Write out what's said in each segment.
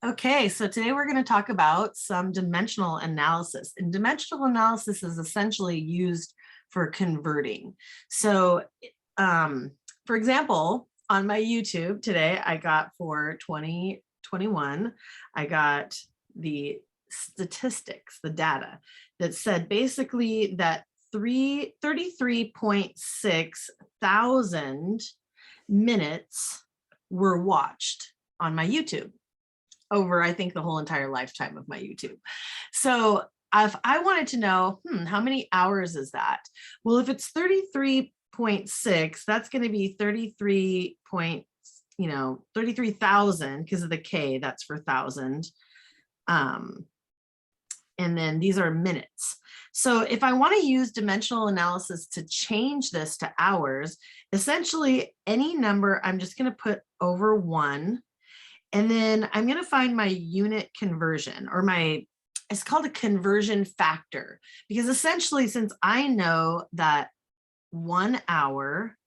Okay, so today we're going to talk about some dimensional analysis. And dimensional analysis is essentially used for converting. So, for example, on my YouTube today, I got for 2021, I got the statistics, the data that said basically that 33.6 thousand minutes were watched on my YouTube over, I think, the whole entire lifetime of my YouTube. So if I wanted to know, how many hours is that? Well, if it's 33.6, that's going to be 33,000 because of the K, that's for thousand. And then these are minutes. So if I want to use dimensional analysis to change this to hours, essentially any number I'm just going to put over 1. And then I'm going to find my unit conversion, or it's called a conversion factor, because essentially, since I know that 1 hour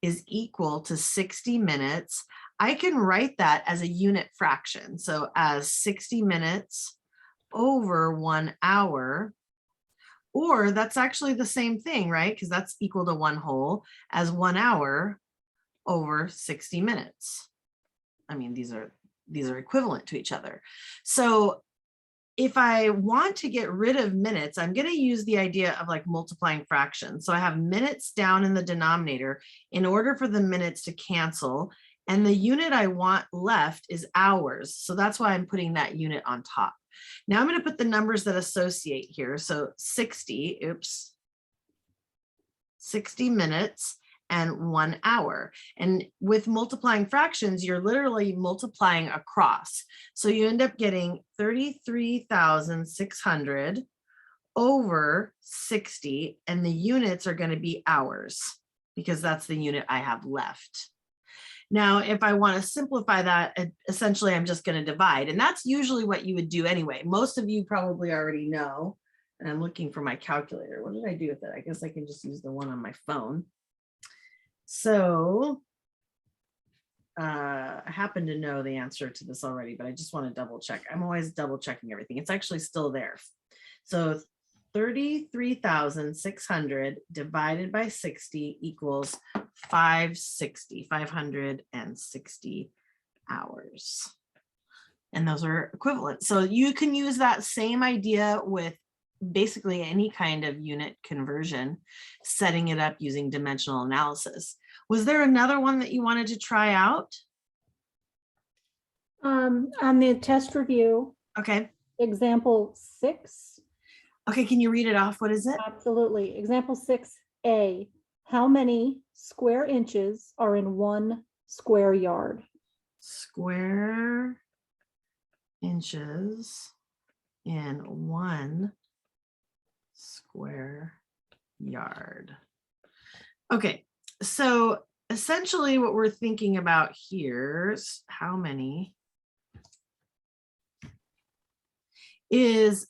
is equal to 60 minutes, I can write that as a unit fraction. So as 60 minutes over 1 hour, or that's actually the same thing, right? Because that's equal to 1 whole, as 1 hour over 60 minutes. I mean, these are equivalent to each other. So if I want to get rid of minutes, I'm going to use the idea of like multiplying fractions. So I have minutes down in the denominator in order for the minutes to cancel. And the unit I want left is hours. So that's why I'm putting that unit on top. Now I'm going to put the numbers that associate here. So 60 minutes and 1 hour. And with multiplying fractions, you're literally multiplying across. So you end up getting 33,600 over 60, and the units are going to be hours because that's the unit I have left. Now, if I want to simplify that, essentially, I'm just going to divide. And that's usually what you would do anyway. Most of you probably already know. And I'm looking for my calculator. What did I do with it? I guess I can just use the one on my phone. So I happen to know the answer to this already, but I just want to double check. I'm always double checking everything. It's actually still there. So 33,600 divided by 60 equals 560 hours. And those are equivalent. So you can use that same idea with basically any kind of unit conversion, setting it up using dimensional analysis. Was there another one that you wanted to try out? On the test review. Okay. Example 6. Okay, can you read it off? What is it? Absolutely. Example 6A. How many square inches are in 1 square yard? Square inches in 1 square yard. Okay, so essentially what we're thinking about here is how many is,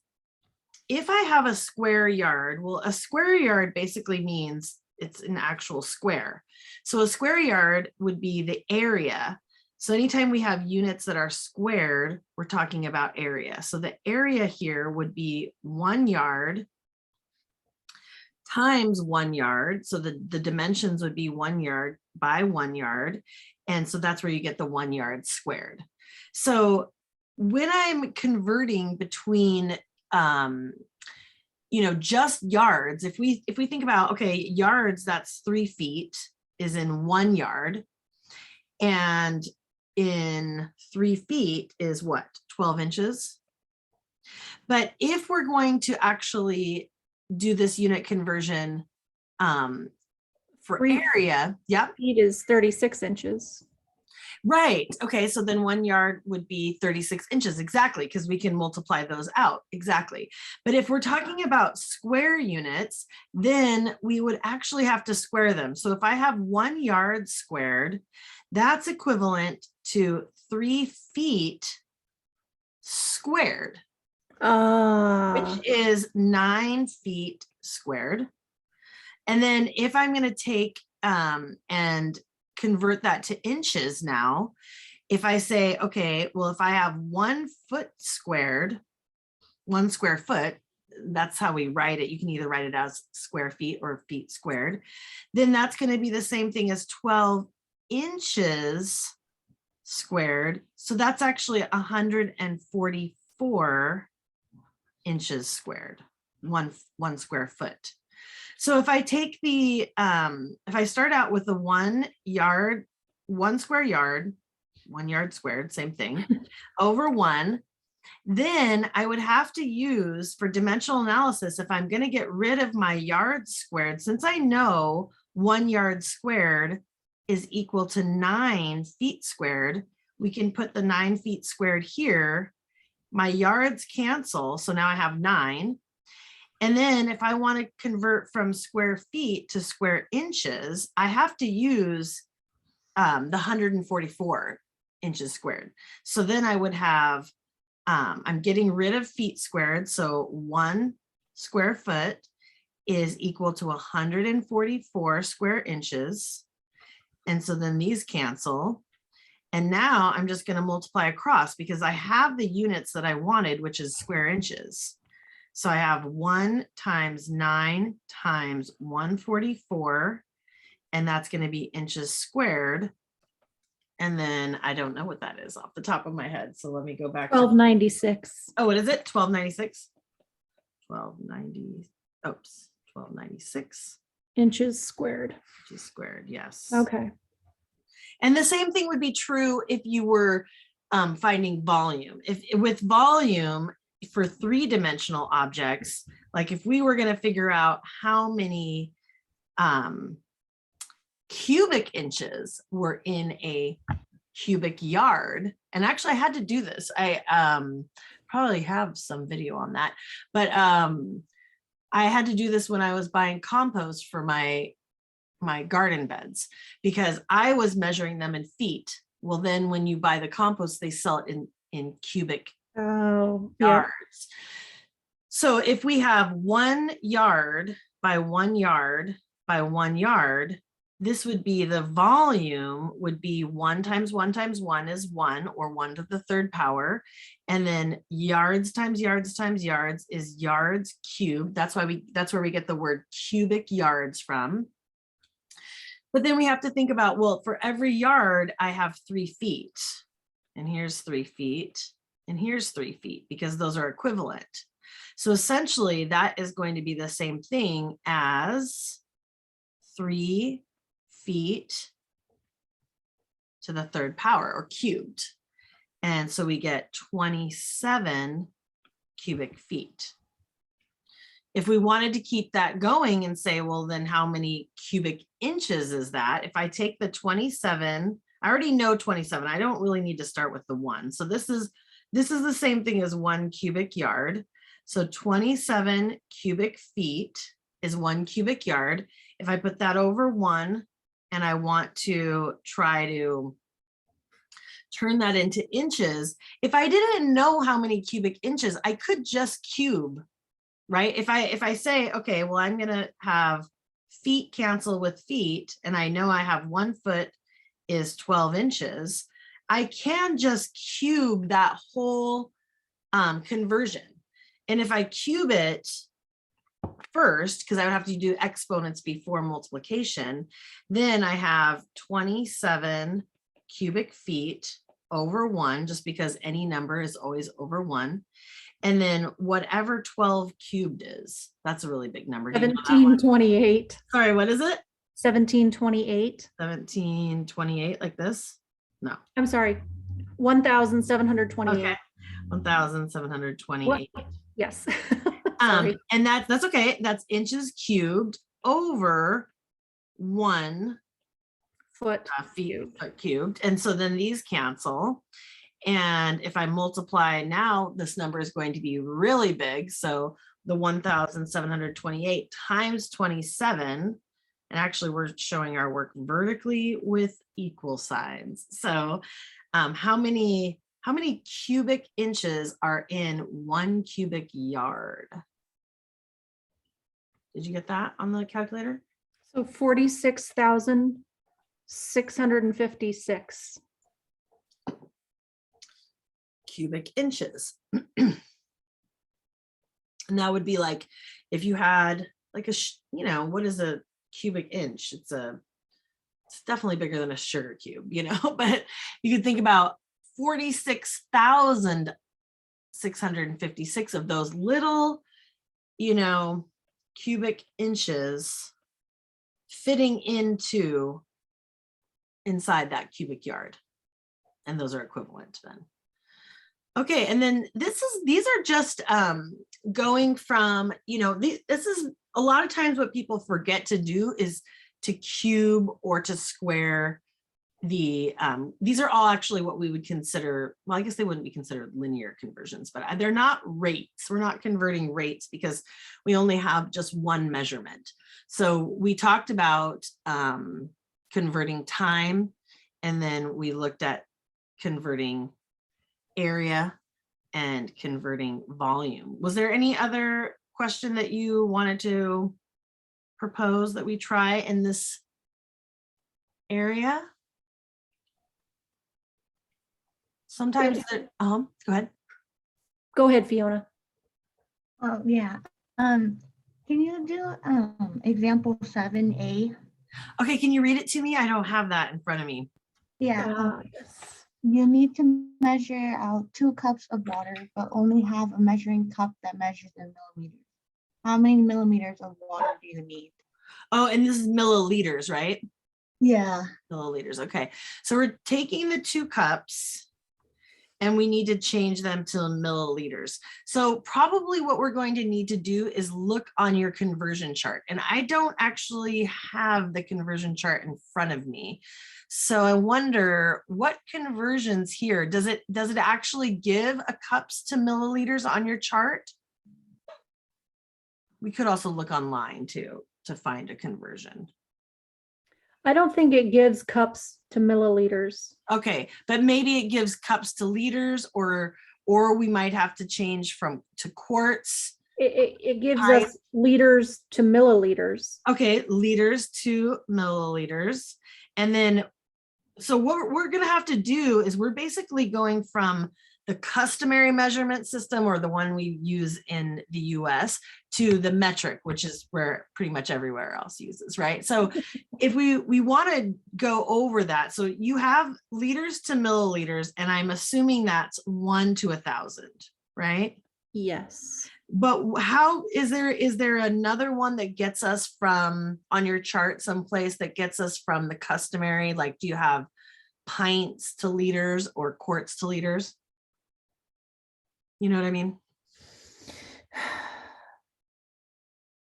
if I have a square yard, well, a square yard basically means it's an actual square. So a square yard would be the area. So anytime we have units that are squared, we're talking about area. So the area here would be 1 yard times 1 yard. So the dimensions would be 1 yard by 1 yard. And so that's where you get the 1 yard squared. So when I'm converting between just yards, if we think about, okay, yards, that's 3 feet is in 1 yard, and in 3 feet is what, 12 inches. But if we're going to actually do this unit conversion for area, feet is 36 inches. Right. Okay. So then 1 yard would be 36 inches. Exactly. Because we can multiply those out. Exactly. But if we're talking about square units, then we would actually have to square them. So if I have 1 yard squared, that's equivalent to 3 feet squared, which is 9 feet squared. And then if I'm going to take and convert that to inches now, If I say, okay, well, if I have 1 foot squared, 1 square foot, that's how we write it. You can either write it as square feet or feet squared. Then that's going to be the same thing as 12 inches squared. So that's actually 144 inches squared, one square foot. So if I take the, if I start out with the 1 yard, 1 square yard, 1 yard squared, same thing, over 1, then I would have to use for dimensional analysis, if I'm going to get rid of my yards squared, since I know 1 yard squared is equal to 9 feet squared, we can put the 9 feet squared here. My yards cancel, so now I have 9. And then if I want to convert from square feet to square inches, I have to use the 144 inches squared. So then I would have, I'm getting rid of feet squared. So 1 square foot is equal to 144 square inches. And so then these cancel. And now I'm just going to multiply across because I have the units that I wanted, which is square inches. So I have 1 times 9 times 144, and that's going to be inches squared. And then I don't know what that is off the top of my head. So let me go back to 1296. Oh, what is it? 1296? 1290. Oops, 1296 Inches squared. inches squared. Yes. Okay. And the same thing would be true if you were finding volume. If with volume for 3-dimensional objects, like if we were going to figure out how many cubic inches were in a cubic yard, and actually I had to do this. I probably have some video on that, but I had to do this when I was buying compost for my garden beds because I was measuring them in feet. Well, then when you buy the compost, they sell it in cubic Oh, yards. yeah. So if we have 1 yard by 1 yard by 1 yard, this would be the volume would be 1 times 1 times 1 is 1, or 1 to the 3rd power. And then yards times yards times yards is yards cubed. That's where we get the word cubic yards from. But then we have to think about, well, for every yard, I have 3 feet. And here's 3 feet. And here's 3 feet, because those are equivalent. So essentially, that is going to be the same thing as 3 feet to the 3rd power, or cubed. And so we get 27 cubic feet. If we wanted to keep that going and say, well, then how many cubic inches is that? If I take the 27, I already know 27. I don't really need to start with the 1. So this is the same thing as 1 cubic yard. So 27 cubic feet is 1 cubic yard. If I put that over 1 and I want to try to turn that into inches, if I didn't know how many cubic inches, I could just cube. Right? If I say, okay, well, I'm going to have feet cancel with feet, and I know I have 1 foot is 12 inches, I can just cube that whole conversion. And if I cube it first, because I would have to do exponents before multiplication, then I have 27 cubic feet over 1, just because any number is always over 1. And then whatever 12 cubed is, that's a really big number. Do you know that one? 1728. Sorry, what is it? 1728. 1728, like this? No. I'm sorry. 1728. Okay. 1728. Yes. Sorry. And that's okay. That's inches cubed over 1 Foot foot cubed. And so then these cancel. And if I multiply now, this number is going to be really big. So the 1728 times 27, and actually we're showing our work vertically with equal signs. So how many cubic inches are in 1 cubic yard? Did you get that on the calculator? So 46,656. cubic inches. And that would be like, if you had like what is a cubic inch? It's definitely bigger than a sugar cube, but you could think about 46,656 of those little, cubic inches fitting inside that cubic yard. And those are equivalent then. Okay, and then these are just going from, this is a lot of times what people forget to do is to cube or to square these are all actually what we would consider, well, I guess they wouldn't be considered linear conversions, but they're not rates. We're not converting rates because we only have just one measurement. So we talked about converting time, and then we looked at converting area and converting volume. Was there any other question that you wanted to propose that we try in this area? Sometimes, go ahead. Go ahead, Fiona. Oh, yeah. Can you do example 7A? Okay, can you read it to me? I don't have that in front of me. Yeah. Yes. You need to measure out 2 cups of water, but only have a measuring cup that measures in millimeters. How many millimeters of water do you need? Oh, and this is milliliters, right? Yeah. Milliliters. Okay. So we're taking the 2 cups and we need to change them to milliliters. So probably what we're going to need to do is look on your conversion chart. And I don't actually have the conversion chart in front of me. So I wonder what conversions here, does it actually give a cups to milliliters on your chart? We could also look online too to find a conversion. I don't think it gives cups to milliliters. Okay, but maybe it gives cups to liters, or we might have to change to quarts. It gives us liters to milliliters. Okay, liters to milliliters. And then, so what we're going to have to do is we're basically going from the customary measurement system, or the one we use in the US, to the metric, which is where pretty much everywhere else uses, right? So if we want to go over that, so you have liters to milliliters, and I'm assuming that's 1 to 1,000, right? Yes. But how is there another one that gets us from, on your chart someplace, that gets us from the customary? Like, do you have pints to liters or quarts to liters? You know what I mean?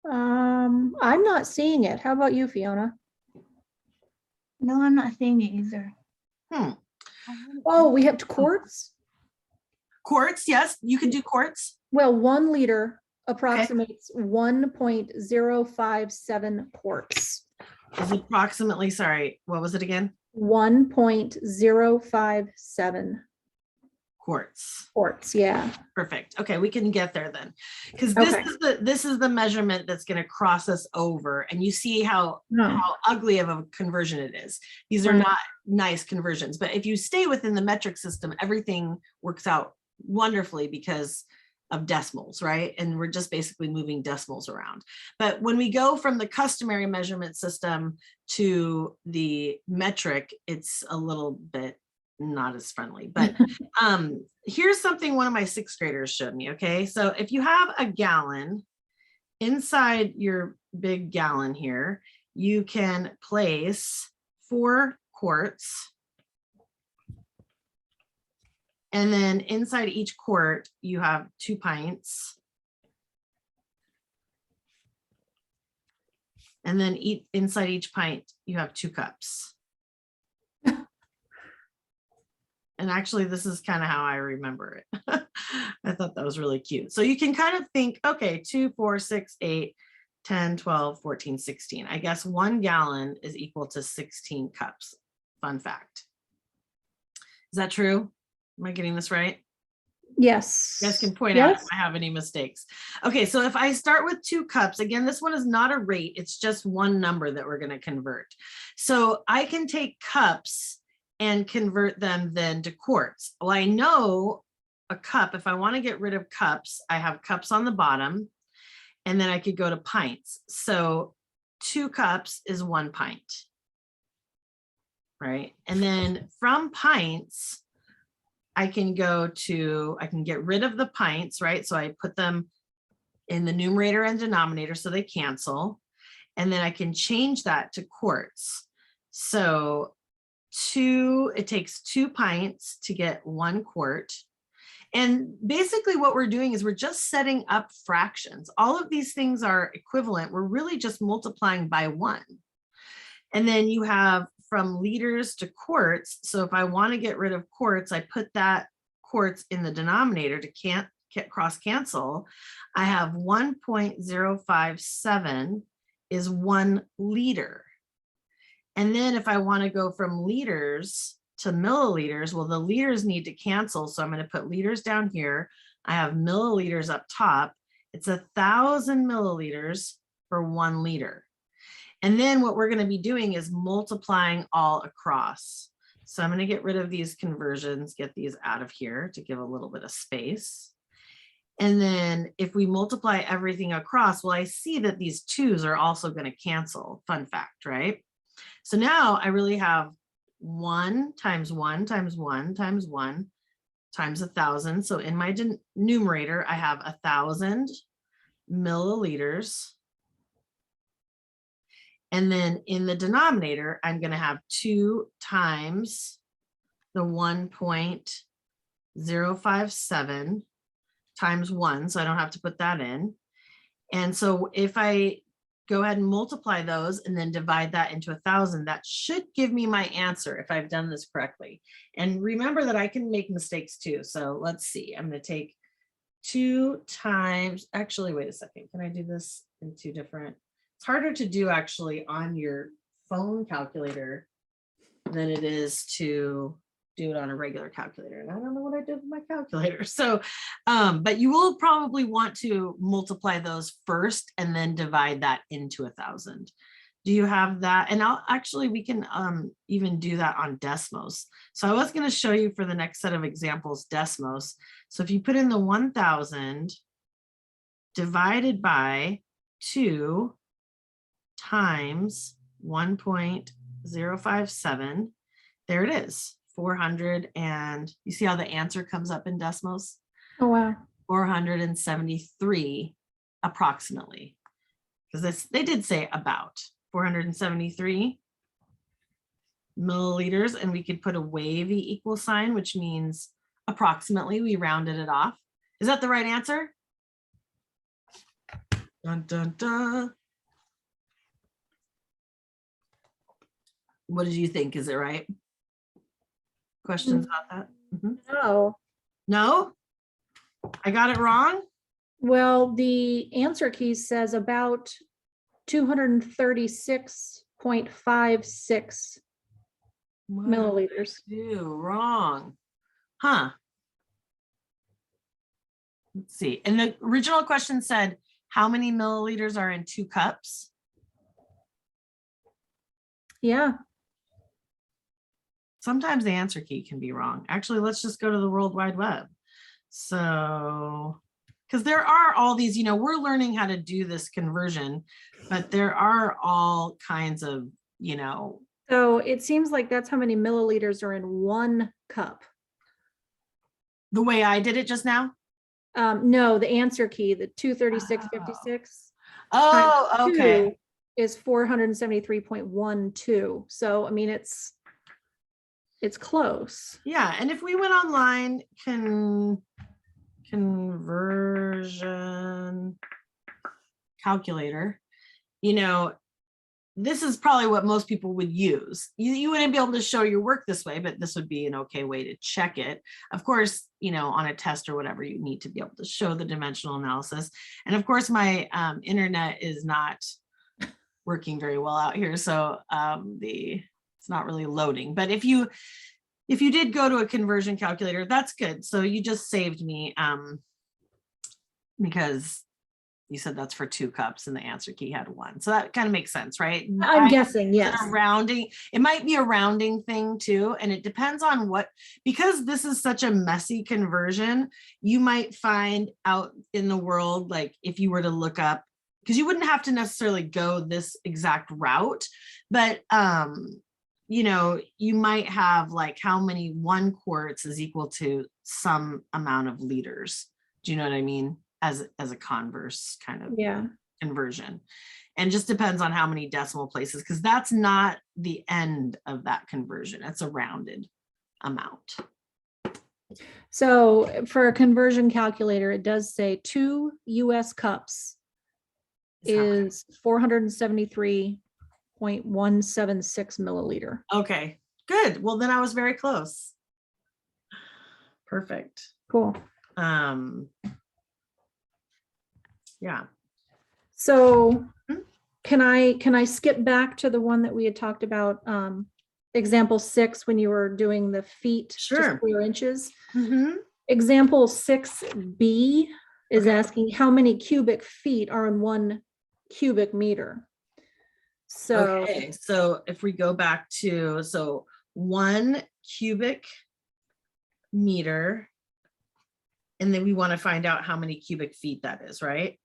I'm not seeing it. How about you, Fiona? No, I'm not seeing it either. Oh, we have quarts? Quarts, yes, you can do quarts. Well, 1 liter approximates 1.057 quarts. Is approximately, sorry, what was it again? 1.057 quarts, yeah. Perfect. Okay, we can get there then, because Okay. this is the measurement that's going to cross us over, and you see how ugly of a conversion it is. These are not nice conversions, but if you stay within the metric system, everything works out wonderfully because of decimals, right? And we're just basically moving decimals around. But when we go from the customary measurement system to the metric, it's a little bit not as friendly. But here's something one of my 6th graders showed me. Okay, so if you have a gallon, inside your big gallon here, you can place 4 quarts. And then inside each quart, you have 2 pints. And then inside each pint, you have 2 cups. And actually, this is kind of how I remember it. I thought that was really cute. So you can kind of think, okay, 2, 4, 6, 8, 10, 12, 14, 16. I guess 1 gallon is equal to 16 cups. Fun fact. Is that true? Am I getting this right? Yes. You guys can point out if I have any mistakes. Okay, so if I start with 2 cups, again, this one is not a rate. It's just one number that we're going to convert. So I can take cups and convert them then to quarts. Well, I know a cup, if I want to get rid of cups, I have cups on the bottom, and then I could go to pints. So 2 cups is 1 pint, right? And then from pints, I can get rid of the pints, right? So I put them in the numerator and denominator so they cancel. And then I can change that to quarts. So it takes 2 pints to get 1 quart. And basically what we're doing is we're just setting up fractions. All of these things are equivalent. We're really just multiplying by 1. And then you have from liters to quarts. So if I want to get rid of quarts, I put that quarts in the denominator to cross cancel. I have 1.057 is 1 liter. And then if I want to go from liters to milliliters, well, the liters need to cancel. So I'm going to put liters down here. I have milliliters up top. It's 1,000 milliliters for 1 liter. And then what we're going to be doing is multiplying all across. So I'm going to get rid of these conversions, get these out of here to give a little bit of space. And then if we multiply everything across, well, I see that these 2's are also going to cancel. Fun fact, right? So now I really have 1 times 1 times 1 times 1 times 1,000. So in my numerator, I have 1,000 milliliters. And then in the denominator, I'm going to have 2 times the 1.057 times 1. So I don't have to put that in. And so if I go ahead and multiply those and then divide that into 1,000, that should give me my answer if I've done this correctly. And remember that I can make mistakes too. So let's see, I'm going to take 2 times, actually, wait a second. Can I do this in 2 different? It's harder to do actually on your phone calculator than it is to do it on a regular calculator. And I don't know what I did with my calculator. So, but you will probably want to multiply those first and then divide that into 1,000. Do you have that? And we can even do that on Desmos. So I was going to show you for the next set of examples, Desmos. So if you put in the 1,000 divided by 2 times 1.057, there it is, 400. And you see how the answer comes up in Desmos? Oh, wow. 473 approximately, because they did say about 473 milliliters, and we could put a wavy equal sign, which means approximately. We rounded it off. Is that the right answer? Dun, dun, dun. What did you think? Is it right? Questions about that? Mm-hmm. No. No? I got it wrong? Well, the answer key says about 236.56 milliliters. Wrong. Huh. Let's see. And the original question said, how many milliliters are in 2 cups? Yeah. Sometimes the answer key can be wrong. Actually, let's just go to the World Wide Web. So, because there are all these, we're learning how to do this conversion, but there are all kinds of, So it seems like that's how many milliliters are in 1 cup. The way I did it just now? No, the answer key, the 236.56. Oh, okay. Is 473.12. So, I mean, it's close. Yeah, and if we went online, conversion calculator, this is probably what most people would use. You wouldn't be able to show your work this way, but this would be an okay way to check it. Of course, on a test or whatever, you need to be able to show the dimensional analysis. And of course, my internet is not working very well out here, so it's not really loading. But if you did go to a conversion calculator, that's good. So you just saved me because you said that's for 2 cups and the answer key had 1. So that kind of makes sense, right? I'm guessing, yes. A rounding, it might be a rounding thing too. And it depends on what, because this is such a messy conversion, you might find out in the world, like if you were to look up, because you wouldn't have to necessarily go this exact route, but you know, you might have like how many 1 quarts is equal to some amount of liters. Do you know what I mean? As a converse kind of conversion. And just depends on how many decimal places, because that's not the end of that conversion. It's a rounded amount. So for a conversion calculator, it does say 2 US cups is 473.176 milliliter. Okay, good. Well, then I was very close. Perfect. Cool. Yeah. So can I skip back to the one that we had talked about, example 6, when you were doing the feet to Sure. square inches? Mm-hmm. Example 6B is asking how many cubic feet are in 1 cubic meter. So Okay, so if we go back to, so 1 cubic meter, and then we want to find out how many cubic feet that is, right?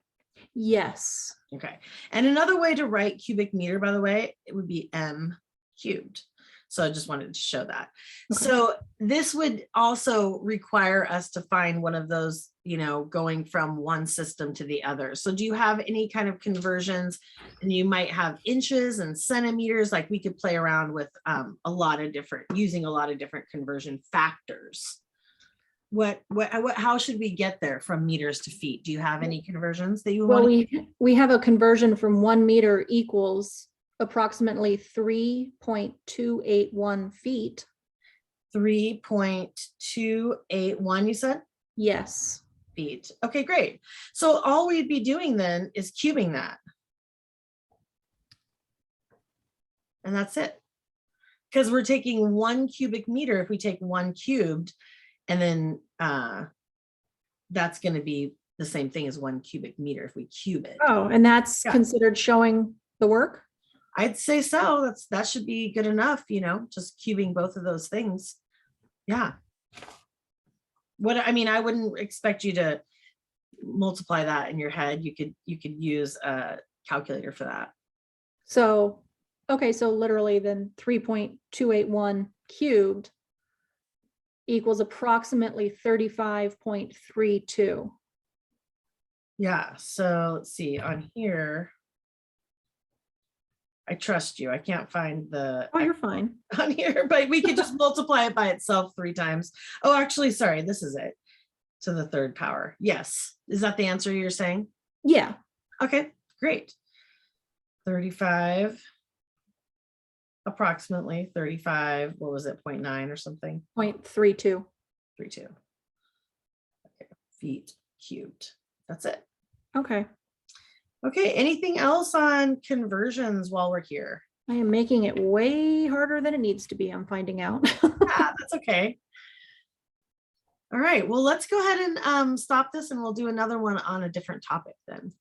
yes. Okay. And another way to write cubic meter, by the way, it would be m cubed. So I just wanted to show that. Okay. So this would also require us to find one of those, you know, going from one system to the other. So do you have any kind of conversions? And you might have inches and centimeters, like we could play around with using a lot of different conversion factors. How should we get there from meters to feet? Do you have any conversions that you Well, want? we have a conversion from 1 meter equals approximately 3.281 feet. 3.281, you said? Yes. Feet. Okay, great. So all we'd be doing then is cubing that. And that's it. Because we're taking 1 cubic meter. If we take 1 cubed, and then that's going to be the same thing as 1 cubic meter if we cube it. Oh, and that's Yeah. considered showing the work? I'd say so. That should be good enough, you know, just cubing both of those things. Yeah. I wouldn't expect you to multiply that in your head. You could use a calculator for that. So, okay, so literally then 3.281 cubed equals approximately 35.32. Yeah. So let's see on here. I trust you. I can't find the Oh, you're fine. on here, but we could just multiply it by itself 3 times. Oh, actually, sorry, this is it. To the 3rd power. Yes. Is that the answer you're saying? Yeah. Okay, great. 35, approximately 35, what was it, 0.9 or something? 0.32. 32. Okay, feet cubed. That's it. Okay. Okay, anything else on conversions while we're here? I am making it way harder than it needs to be, I'm finding out. Yeah, that's okay. All right, well, let's go ahead and stop this and we'll do another one on a different topic then.